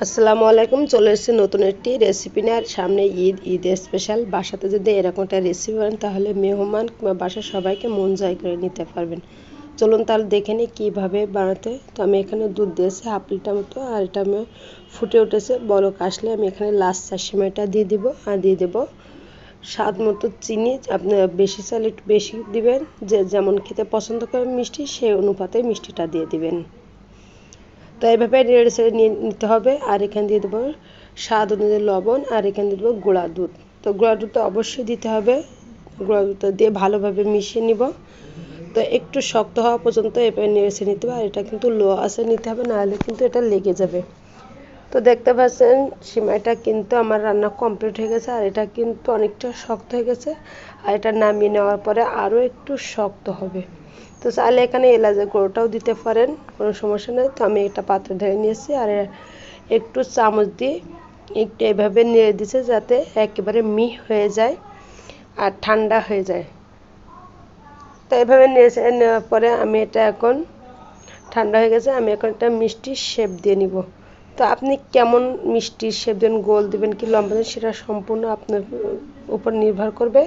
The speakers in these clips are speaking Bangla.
আসসালামু আলাইকুম। চলে এসেছি নতুন একটি রেসিপি নিয়ে। আর সামনে ঈদ স্পেশাল। বাসাতে যদি এরকম একটা রেসিপি বানান তাহলে মেহমান কিংবা বাসার সবাইকে মন জয় করে নিতে পারবেন। চলুন তাহলে দেখে নিই কীভাবে বানাতে। তো আমি এখানে দুধ দিয়েছি হাফ লিটার মতো, আর এটা আমি ফুটে উঠেছে বলক আসলে আমি এখানে লাস্ট সেমাইটা দিয়ে দিব, আর দিয়ে দেবো স্বাদ মতো চিনি। আপনি বেশি চাইলে একটু বেশি দিবেন, যে যেমন খেতে পছন্দ করেন মিষ্টি সেই অনুপাতে মিষ্টিটা দিয়ে দিবেন। তো এইভাবে নেড়ে ছেড়ে নিয়ে নিতে হবে। আর এখানে দিয়ে দেবো স্বাদ অনুযায়ী লবণ, আর এখানে দিয়ে দেবো গুঁড়া দুধ। তো গুঁড়া দুধটা অবশ্যই দিতে হবে। গুঁড়া দুধটা দিয়ে ভালোভাবে মিশিয়ে নিব। তো একটু শক্ত হওয়া পর্যন্ত এভাবে নেড়ে ছেড়ে নিতে হবে। আর এটা কিন্তু লো আঁচে নিতে হবে, নাহলে কিন্তু এটা লেগে যাবে। তো দেখতে পাচ্ছেন সিমাইটা কিন্তু আমার রান্না কমপ্লিট হয়ে গেছে, আর এটা কিন্তু অনেকটা শক্ত হয়ে গেছে। আর এটা নামিয়ে নেওয়ার পরে আরও একটু শক্ত হবে। তো চাইলে এখানে এলাচের গুঁড়োটাও দিতে পারেন, কোনো সমস্যা নেই। তো আমি একটা পাত্রে ঢেলে নিয়েছি, আর একটু চামচ দিয়ে একটু এভাবে নেড়ে দিচ্ছে যাতে একেবারে মিহি হয়ে যায় আর ঠান্ডা হয়ে যায়। তো এভাবে নেড়ে নেওয়ার পরে আমি এটা এখন ঠান্ডা হয়ে গেছে। আমি এখন একটা মিষ্টির শেপ দিয়ে নিব। তো আপনি কেমন মিষ্টির শেপ দেবেন, গোল দেবেন কি লম্বা দেবেন, সেটা সম্পূর্ণ আপনার উপর নির্ভর করবে।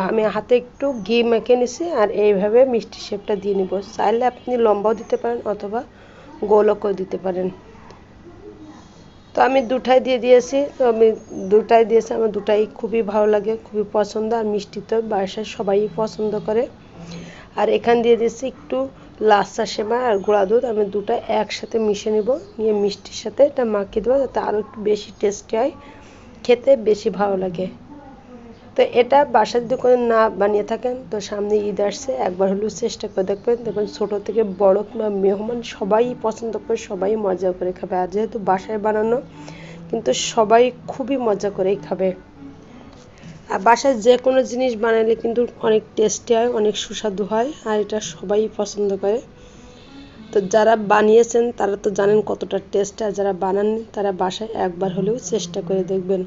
আমি হাতে একটু ঘি মেখে নিছি, আর এইভাবে মিষ্টির শেপটা দিয়ে নিব। চাইলে আপনি লম্বাও দিতে পারেন অথবা গোলও করে দিতে পারেন। তো আমি দুটাই দিয়ে দিয়েছি। তো আমি দুটাই দিয়েছি, আমার দুটাই খুবই ভালো লাগে, খুবই পছন্দ। আর মিষ্টি তো বাসায় সবাই পছন্দ করে। আর এখান দিয়ে দিয়েছি একটু লাচ্ছা সেমাই আর গুঁড়া দুধ। আমি দুটো একসাথে মিশিয়ে নেব, নিয়ে মিষ্টির সাথে এটা মাখিয়ে দেবো যাতে আরও একটু বেশি টেস্টি হয়, খেতে বেশি ভালো লাগে। তো এটা বাসার যদি কোনো না বানিয়ে থাকেন তো সামনে ঈদ আসছে, একবার হলেও চেষ্টা করে দেখবেন। দেখবেন ছোটো থেকে বড় কিংবা মেহমান সবাই পছন্দ করে, সবাই মজা করে খাবে। আর যেহেতু বাসায় বানানো, কিন্তু সবাই খুবই মজা করেই খাবে। আর বাসায় যে কোনো জিনিস বানালে কিন্তু অনেক টেস্টি হয়, অনেক সুস্বাদু হয়, আর এটা সবাই পছন্দ করে। তো যারা বানিয়েছেন তারা তো জানেন কতটা টেস্ট, আর যারা বানাননি তারা বাসায় একবার হলেও চেষ্টা করে দেখবেন।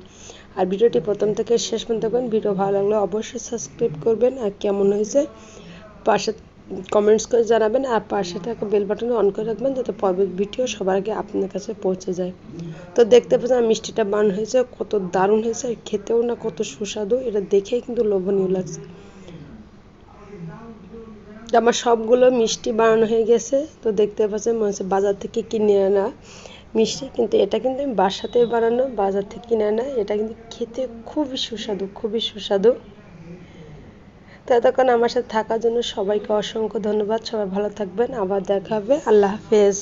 আর ভিডিওটি প্রথম থেকে শেষ পর্যন্ত দেখবেন। ভিডিও ভালো লাগলে অবশ্যই সাবস্ক্রাইব করবেন, আর কেমন হয়েছে পাশে কমেন্টস করে জানাবেন। আর পাশে থাকা বেল বাটনে অন করে রাখবেন যাতে পরবর্তী ভিডিও সবার আগে আপনার কাছে পৌঁছে যায়। তো দেখতে পাচ্ছেন মিষ্টিটা বানানো হয়েছে, কত দারুণ হয়েছে, আর খেতেও না কত সুস্বাদু, এটা দেখেই কিন্তু লোভনীয় লাগছে। আমার সবগুলো মিষ্টি বানানো হয়ে গেছে। তো দেখতে পাচ্ছেন মনে হচ্ছে বাজার থেকে কিনে আনা মিষ্টি, কিন্তু এটা কিন্তু আমি বাসাতে বানানো, বাজার থেকে কিনে আনা। এটা কিন্তু খেতে খুবই সুস্বাদু, খুবই সুস্বাদু। তো এতক্ষণ আমার সাথে থাকার জন্য সবাইকে অসংখ্য ধন্যবাদ। সবাই ভালো থাকবেন, আবার দেখা হবে। আল্লাহ হাফেজ।